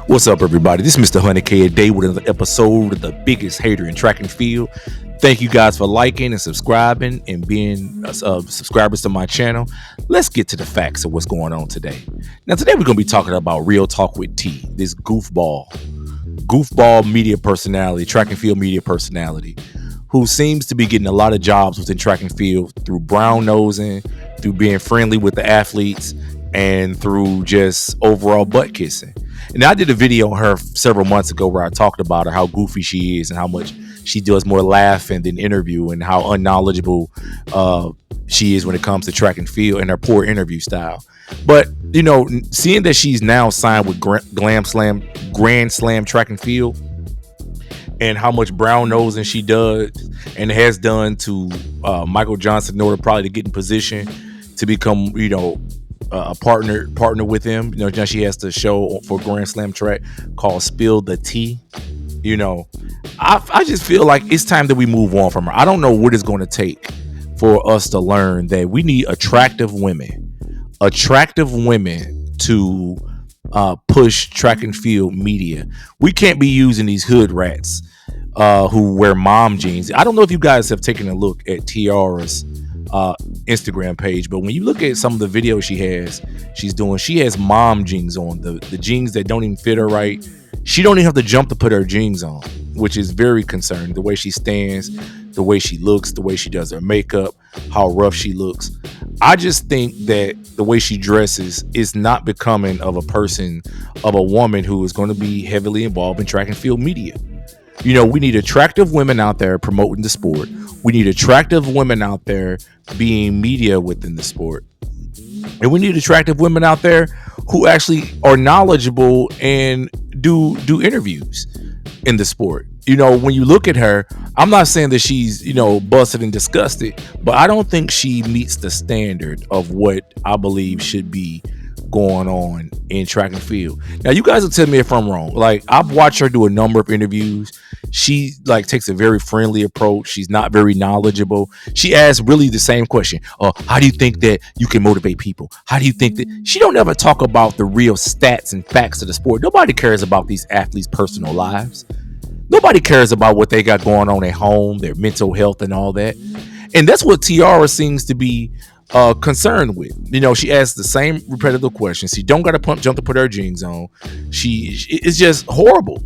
What's up, everybody? This is Mr. Honey K a day with another episode of the biggest hater in track and field. Thank you guys for liking and subscribing and being subscribers to my channel. Let's get to the facts of what's going on today. Now, today we're going to be talking about Real Talk with T, this goofball media personality, track and field media personality, who seems to be getting a lot of jobs within track and field through brown nosing, through being friendly with the athletes, and through just overall butt kissing. And I did a video on her several months ago where I talked about her, how goofy she is and how much she does more laughing than interview, and how unknowledgeable she is when it comes to track and field and her poor interview style. But, you know, seeing that she's now signed with Grand Slam track and field, and how much brown nosing she does and has done to Michael Johnson in order probably to get in position to become, you know, a partner with him. You know, now she has to show for Grand Slam track called Spill the Tea. You know, I just feel like it's time that we move on from her. I don't know what it's going to take for us to learn that we need attractive women to push track and field media. We can't be using these hood rats who wear mom jeans. I don't know if you guys have taken a look at Tiara's Instagram page, but when you look at some of the videos she has mom jeans on, the jeans that don't even fit her right. She don't even have to jump to put her jeans on, which is very concerning. The way she stands, the way she looks, the way she does her makeup, how rough she looks. I just think that the way she dresses is not becoming of a woman who is going to be heavily involved in track and field media. You know, we need attractive women out there promoting the sport. We need attractive women out there being media within the sport. And we need attractive women out there who actually are knowledgeable and do interviews in the sport. You know, when you look at her, I'm not saying that she's, you know, busted and disgusted, but I don't think she meets the standard of what I believe should be going on in track and field. Now, you guys will tell me if I'm wrong. Like, I've watched her do a number of interviews. She takes a very friendly approach. She's not very knowledgeable. She asks really the same question. How do you think that you can motivate people? How do you think that? She don't ever talk about the real stats and facts of the sport. Nobody cares about these athletes' personal lives. Nobody cares about what they got going on at home, their mental health and all that. And that's what Tiara seems to be concerned with. You know, she asks the same repetitive questions. She don't got to jump to put her jeans on. It's just horrible.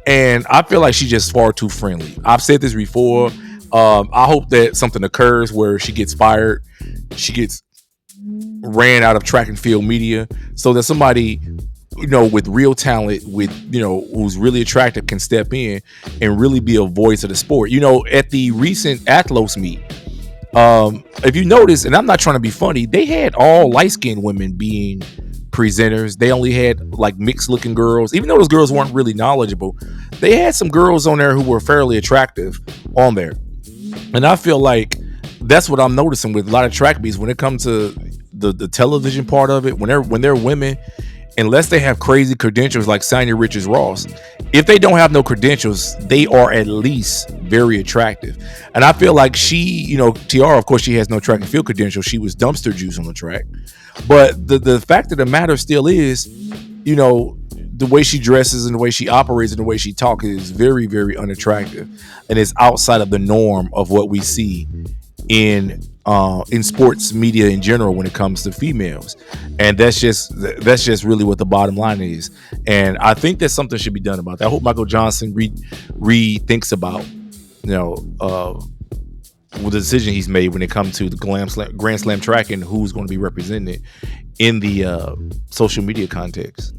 And I feel like she's just far too friendly. I've said this before. I hope that something occurs where she gets fired, she gets ran out of track and field media, so that somebody, you know, with real talent, with, you know, who's really attractive can step in and really be a voice of the sport. You know, at the recent Athlos meet, if you notice, and I'm not trying to be funny, they had all light-skinned women being presenters. They only had like mixed looking girls, even though those girls weren't really knowledgeable. They had some girls on there who were fairly attractive on there. And I feel like that's what I'm noticing with a lot of track meets when it comes to the television part of it. When they're women, unless they have crazy credentials like Sonya Richards-Ross, if they don't have no credentials, they are at least very attractive. And I feel like she, you know, Tiara, of course, she has no track and field credentials. She was dumpster juice on the track. But the fact of the matter still is, you know, the way she dresses and the way she operates and the way she talks is very, very unattractive. And it's outside of the norm of what we see in sports media in general when it comes to females. And that's just really what the bottom line is. And I think that something should be done about that. I hope Michael Johnson rethinks about, you know, the decision he's made when it comes to the Grand Slam track and who's going to be represented in the social media context.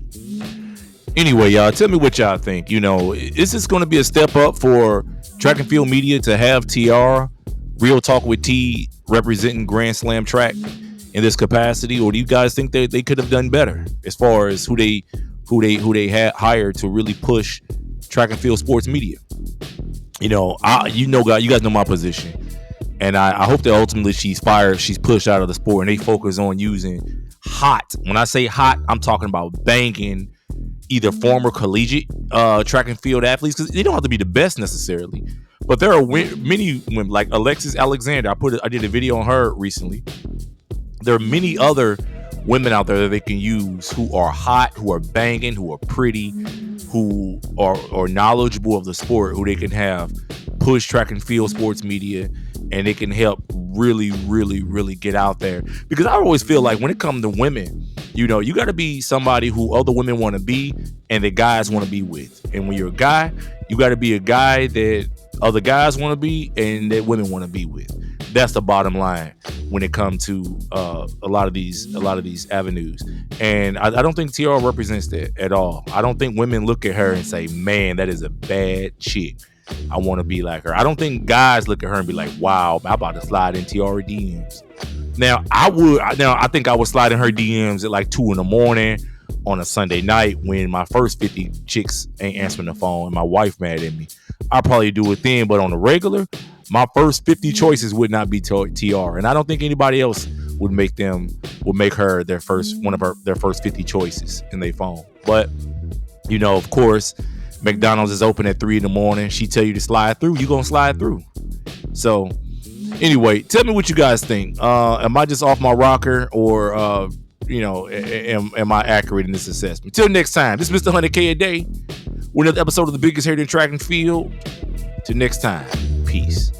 Anyway, y'all, tell me what y'all think. You know, is this going to be a step up for track and field media to have Tiara, Real Talk with T, representing Grand Slam track in this capacity, or do you guys think that they could have done better as far as who they had hired to really push track and field sports media? You know, you guys know my position. And I hope that ultimately she's fired, she's pushed out of the sport, and they focus on using hot. When I say hot, I'm talking about banging either former collegiate track and field athletes, because they don't have to be the best necessarily. But there are many women like Alexis Alexander. I did a video on her recently. There are many other women out there that they can use who are hot, who are banging, who are pretty, who are knowledgeable of the sport, who they can have push track and field sports media, and they can help really, really, really get out there. Because I always feel like when it comes to women, you know, you got to be somebody who other women want to be and that guys want to be with. And when you're a guy, you got to be a guy that other guys want to be and that women want to be with. That's the bottom line when it comes to a lot of these avenues. And I don't think Tiara represents that at all. I don't think women look at her and say, man, that is a bad chick, I want to be like her. I don't think guys look at her and be like, wow, I'm about to slide in Tiara DMs. Now I think I would slide in her DMs at like 2 a.m. on a Sunday night when my first 50 chicks ain't answering the phone and my wife mad at me. I'll probably do it then, but on the regular, my first 50 choices would not be Tiara, and I don't think anybody else would make her their first 50 choices in their phone. But you know, of course, McDonald's is open at 3 a.m. She tell you to slide through, you gonna slide through. So anyway, tell me what you guys think. Am I just off my rocker, or you know, am I accurate in this assessment? Till next time, this is Mr. 100K a day with another episode of the biggest hair in track and field. Till next time, peace.